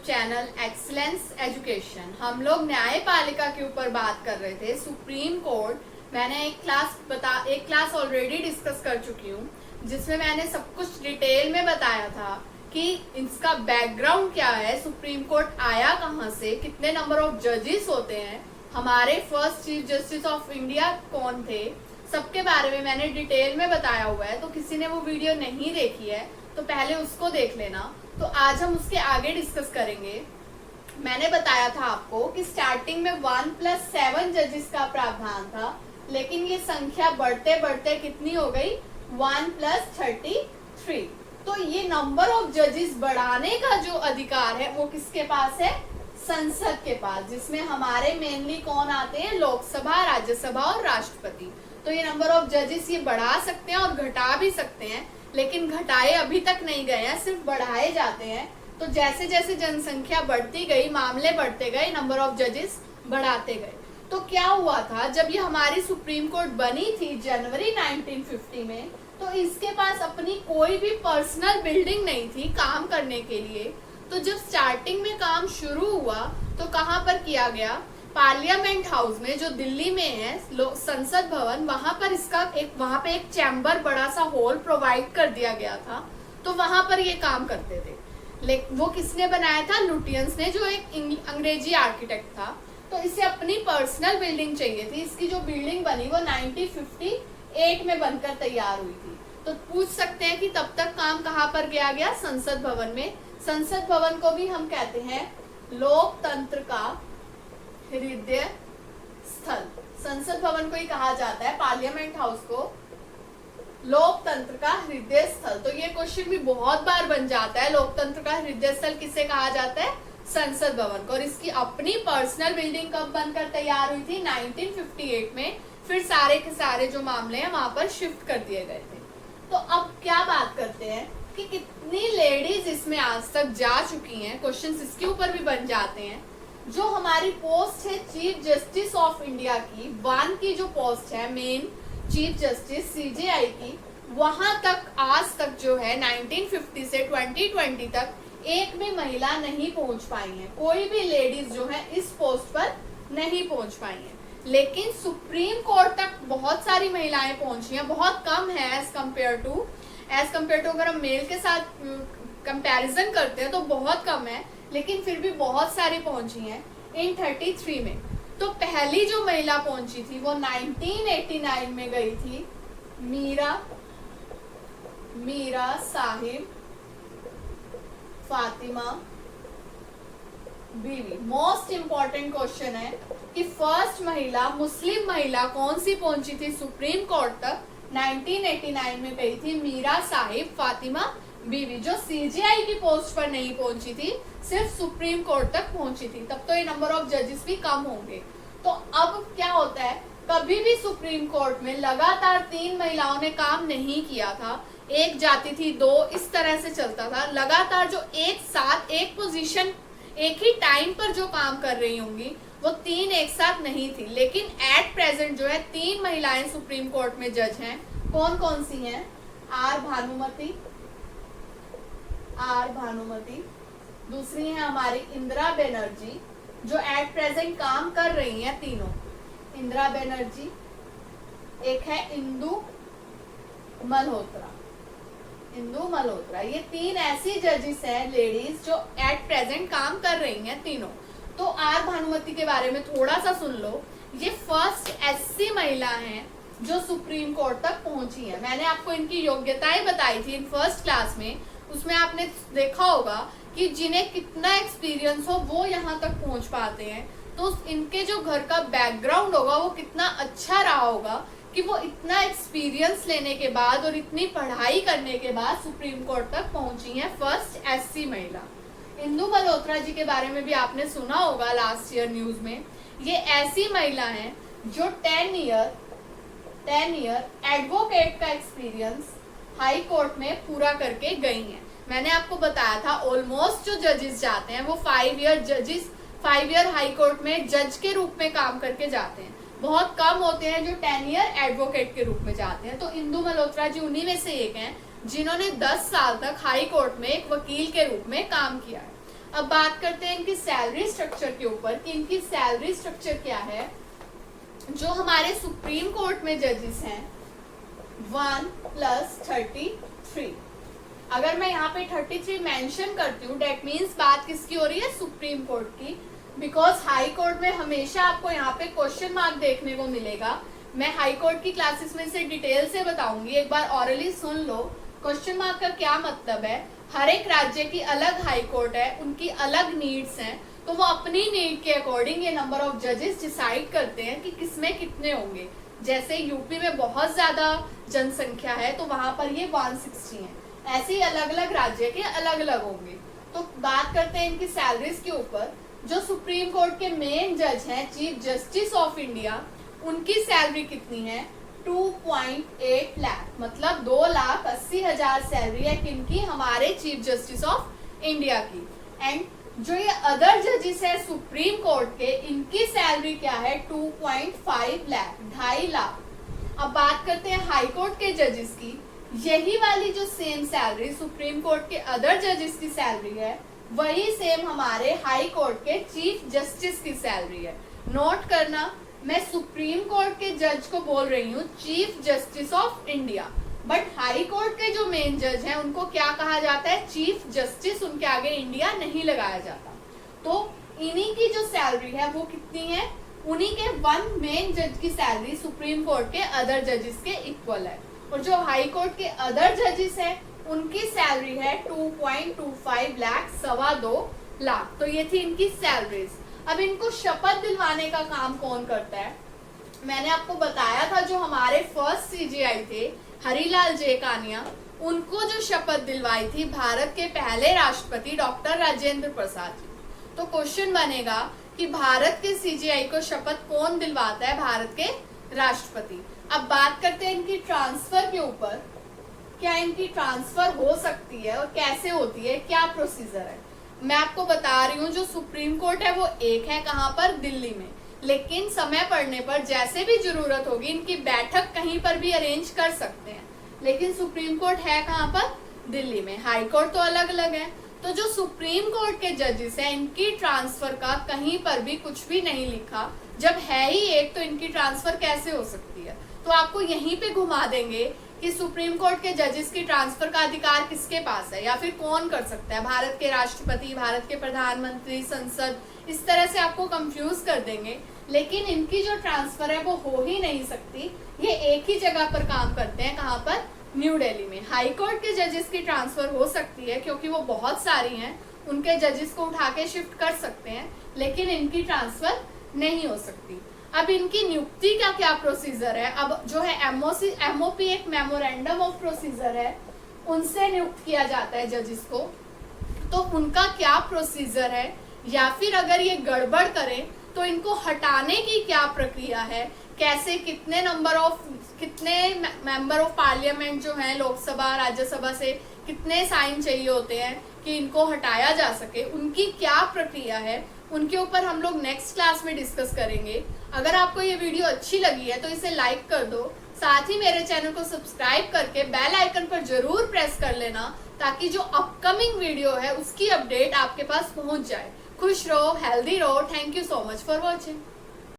Channel excellence education. हम लोग न्यायपालिका के ऊपर बात कर रहे थे। सुप्रीम कोर्ट मैंने एक क्लास ऑलरेडी डिस्कस कर चुकी हूँ, जिसमें मैंने सब कुछ डिटेल में बताया था कि इसका बैकग्राउंड क्या है, सुप्रीम कोर्ट आया कहाँ से, कितने नंबर ऑफ जजेस होते हैं, हमारे first chief justice of India कौन थे, सबके बारे में मैंने डिटेल में बताया हुआ है। तो किसी ने वो वीडियो नहीं देखी है तो पहले उसको देख लेना। तो आज हम उसके आगे डिस्कस करेंगे। मैंने बताया था आपको कि स्टार्टिंग में 1+7 जजेस का प्रावधान था, लेकिन ये संख्या बढ़ते बढ़ते कितनी हो गई, 1+33। तो ये नंबर ऑफ जजेस बढ़ाने का जो अधिकार है वो किसके पास है, संसद के पास, जिसमें हमारे मेनली कौन आते हैं, लोकसभा, राज्यसभा और राष्ट्रपति। तो ये नंबर ऑफ जजेस ये बढ़ा सकते हैं और घटा भी सकते हैं, लेकिन घटाए अभी तक नहीं गए हैं, सिर्फ बढ़ाए जाते हैं। तो जैसे जैसे जनसंख्या बढ़ती गई, मामले बढ़ते गए, नंबर ऑफ जजेस बढ़ाते गए। तो क्या हुआ था, जब ये हमारी सुप्रीम कोर्ट बनी थी जनवरी 1950 में, तो इसके पास अपनी कोई भी पर्सनल बिल्डिंग नहीं थी काम करने के लिए। तो जब स्टार्टिंग में काम शुरू हुआ तो कहाँ पर किया गया, पार्लियामेंट हाउस में, जो दिल्ली में है संसद भवन, वहां पे एक चैम्बर, बड़ा सा हॉल प्रोवाइड कर दिया गया था। तो वहां पर ये काम करते थे। लेकिन वो किसने बनाया था, लुटियंस ने, जो एक अंग्रेजी आर्किटेक्ट था। तो इसे अपनी पर्सनल बिल्डिंग चाहिए थी। इसकी जो बिल्डिंग बनी वो 1958 में बनकर तैयार हुई थी। तो पूछ सकते हैं कि तब तक काम कहाँ पर किया गया, संसद भवन में। संसद भवन को भी हम कहते हैं लोकतंत्र का हृदय स्थल। संसद भवन को ही कहा जाता है, पार्लियामेंट हाउस को, लोकतंत्र का हृदय स्थल। तो ये क्वेश्चन भी बहुत बार बन जाता है, लोकतंत्र का हृदय स्थल किसे कहा जाता है, संसद भवन को। और इसकी अपनी पर्सनल बिल्डिंग कब बनकर तैयार हुई थी, 1958 में। फिर सारे के सारे जो मामले हैं वहां पर शिफ्ट कर दिए गए थे। तो अब क्या बात करते हैं कि कितनी लेडीज इसमें आज तक जा चुकी हैं, क्वेश्चन इसके ऊपर भी बन जाते हैं। जो हमारी पोस्ट है चीफ जस्टिस ऑफ इंडिया की, 1 की जो पोस्ट है मेन चीफ जस्टिस सीजेआई की, वहां तक आज तक जो है 1950 से 2020 तक एक भी महिला नहीं पहुंच पाई है। कोई भी लेडीज जो है इस पोस्ट पर नहीं पहुंच पाई है। लेकिन सुप्रीम कोर्ट तक बहुत सारी महिलाएं पहुंची हैं, बहुत कम है एज कम्पेयर टू अगर हम मेल के साथ कंपैरिजन करते हैं तो बहुत कम है, लेकिन फिर भी बहुत सारी पहुंची हैं इन 33 में। तो पहली जो महिला पहुंची थी वो 1989 में गई थी, मीरा साहिब फातिमा बीवी। मोस्ट इंपॉर्टेंट क्वेश्चन है कि फर्स्ट महिला, मुस्लिम महिला कौन सी पहुंची थी सुप्रीम कोर्ट तक, 1989 में गई थी मीरा साहिब फातिमा बीवी, जो सीजेआई की पोस्ट पर नहीं पहुंची थी, सिर्फ सुप्रीम कोर्ट तक पहुंची थी। तब तो ये नंबर ऑफ जजेस भी कम होंगे। तो अब क्या होता है, कभी भी सुप्रीम कोर्ट में लगातार 3 महिलाओं ने काम नहीं किया था, एक जाती थी 2, इस तरह से चलता था। लगातार जो एक साथ एक पोजीशन एक ही टाइम पर जो काम कर रही होंगी वो 3 एक साथ नहीं थी। लेकिन एट प्रेजेंट जो है 3 महिलाएं सुप्रीम कोर्ट में जज हैं। कौन कौन सी हैं, आर भानुमति, दूसरी है हमारी इंदिरा बनर्जी, जो एट प्रेजेंट काम कर रही हैं तीनों, इंदिरा बनर्जी। एक है इंदु मल्होत्रा। ये 3 ऐसी जजेस हैं लेडीज जो एट प्रेजेंट काम कर रही हैं तीनों। तो आर भानुमति के बारे में थोड़ा सा सुन लो। ये फर्स्ट एससी महिला हैं जो सुप्रीम कोर्ट तक पहुंची हैं। मैंने आपको इनकी योग्यताएं बताई थी इन फर्स्ट क्लास में, उसमें आपने देखा होगा कि जिन्हें कितना एक्सपीरियंस हो वो यहाँ तक पहुंच पाते हैं। तो इनके जो घर का बैकग्राउंड होगा वो कितना अच्छा रहा होगा कि वो इतना एक्सपीरियंस लेने के बाद और इतनी पढ़ाई करने के बाद सुप्रीम कोर्ट तक पहुंची हैं फर्स्ट एससी महिला। इंदु मल्होत्रा जी के बारे में भी आपने सुना होगा लास्ट ईयर न्यूज में। ये ऐसी महिला हैं जो 10 ईयर एडवोकेट का एक्सपीरियंस हाई कोर्ट में पूरा करके गई हैं। मैंने आपको बताया था ऑलमोस्ट जो जजेस जाते हैं वो 5 ईयर जजेस 5 ईयर हाई कोर्ट में जज के रूप में काम करके जाते हैं। बहुत कम होते हैं जो 10 ईयर एडवोकेट के रूप में जाते हैं। तो इंदु मल्होत्रा जी उन्हीं में से एक हैं जिन्होंने 10 साल तक हाई कोर्ट में एक वकील के रूप में काम किया है। अब बात करते हैं इनकी सैलरी स्ट्रक्चर के ऊपर कि इनकी सैलरी स्ट्रक्चर क्या है। जो हमारे सुप्रीम कोर्ट में जजेस हैं 1+33, अगर मैं यहाँ पे 33 मेंशन करती हूँ डेट मीन्स बात किसकी हो रही है, सुप्रीम कोर्ट की। बिकॉज हाई कोर्ट में हमेशा आपको यहाँ पे क्वेश्चन मार्क देखने को मिलेगा। मैं हाई कोर्ट की क्लासेस में इसे डिटेल से बताऊंगी, एक बार ऑरली सुन लो। क्वेश्चन मार्क का क्या मतलब है, हर एक राज्य की अलग हाई कोर्ट है, उनकी अलग नीड्स हैं, तो वो अपनी नीड के अकॉर्डिंग ये नंबर ऑफ जजेस डिसाइड करते हैं कि किसमें कितने होंगे। जैसे यूपी में बहुत ज्यादा जनसंख्या है तो वहां पर ये 160 है, ऐसे ही अलग अलग राज्य के अलग अलग होंगे। तो बात करते हैं इनकी सैलरीज के ऊपर। जो सुप्रीम कोर्ट के मेन जज हैं, चीफ जस्टिस ऑफ इंडिया, उनकी सैलरी कितनी है, 2.8 लाख, मतलब 2,80,000 सैलरी है किनकी, हमारे चीफ जस्टिस ऑफ इंडिया की। एंड जो ये अदर जजेस है सुप्रीम कोर्ट के, इनकी सैलरी क्या है, 2.5 लाख, 2.5 लाख। अब बात करते हैं हाई कोर्ट के जजेस की। यही वाली जो सेम सैलरी सुप्रीम कोर्ट के अदर जजेस की सैलरी है, वही सेम हमारे हाई कोर्ट के चीफ जस्टिस की सैलरी है। नोट करना, मैं सुप्रीम कोर्ट के जज को बोल रही हूँ chief justice of India, but high court के जो मेन जज हैं उनको क्या कहा जाता है, चीफ जस्टिस, उनके आगे इंडिया नहीं लगाया जाता। तो इन्हीं की जो सैलरी है वो कितनी है, उन्हीं के वन मेन जज की सैलरी सुप्रीम कोर्ट के अदर जजेस के इक्वल है। और जो हाई कोर्ट के अदर जजेस है उनकी सैलरी है 2.25 लाख, 2.25 लाख। तो ये थी इनकी सैलरीज। अब इनको शपथ दिलवाने का काम कौन करता है, मैंने आपको बताया था जो हमारे फर्स्ट सीजीआई थे हरिलाल जे कानिया, उनको जो शपथ दिलवाई थी भारत के पहले राष्ट्रपति डॉक्टर राजेंद्र प्रसाद जी। तो क्वेश्चन बनेगा कि भारत के सीजीआई को शपथ कौन दिलवाता है, भारत के राष्ट्रपति। अब बात करते हैं इनकी ट्रांसफर के ऊपर, क्या इनकी ट्रांसफर हो सकती है और कैसे होती है, क्या प्रोसीजर है। मैं आपको बता रही हूँ जो सुप्रीम कोर्ट है वो एक है, कहाँ पर, दिल्ली में, लेकिन समय पड़ने पर जैसे भी जरूरत होगी इनकी बैठक कहीं पर भी अरेंज कर सकते हैं। लेकिन सुप्रीम कोर्ट है कहाँ पर, दिल्ली में। हाई कोर्ट तो अलग अलग है। तो जो सुप्रीम कोर्ट के जजेस हैं इनकी ट्रांसफर का कहीं पर भी कुछ भी नहीं लिखा। जब है ही एक तो इनकी ट्रांसफर कैसे हो सकती है। तो आपको यहीं पे घुमा देंगे कि सुप्रीम कोर्ट के जजेस की ट्रांसफर का अधिकार किसके पास है या फिर कौन कर सकता है, भारत के राष्ट्रपति, भारत के प्रधानमंत्री, संसद, इस तरह से आपको कंफ्यूज कर देंगे। लेकिन इनकी जो ट्रांसफर है वो हो ही नहीं सकती। ये एक ही जगह पर काम करते हैं, कहाँ पर, न्यू दिल्ली में। हाई कोर्ट के जजेस की ट्रांसफर हो सकती है क्योंकि वो बहुत सारी हैं, उनके जजेस को उठा के शिफ्ट कर सकते हैं, लेकिन इनकी ट्रांसफर नहीं हो सकती। अब इनकी नियुक्ति का क्या प्रोसीजर है। अब जो है एमओपी एक मेमोरेंडम ऑफ प्रोसीजर है, उनसे नियुक्त किया जाता है जजेस को। तो उनका क्या प्रोसीजर है, या फिर अगर ये गड़बड़ करें तो इनको हटाने की क्या प्रक्रिया है, कैसे, कितने मेंबर ऑफ पार्लियामेंट जो है लोकसभा राज्यसभा से कितने साइन चाहिए होते हैं कि इनको हटाया जा सके, उनकी क्या प्रक्रिया है, उनके ऊपर हम लोग नेक्स्ट क्लास में डिस्कस करेंगे। अगर आपको ये वीडियो अच्छी लगी है तो इसे लाइक कर दो, साथ ही मेरे चैनल को सब्सक्राइब करके बेल आइकन पर जरूर प्रेस कर लेना ताकि जो अपकमिंग वीडियो है उसकी अपडेट आपके पास पहुंच जाए। खुश रहो, हेल्दी रहो। Thank you so much for watching.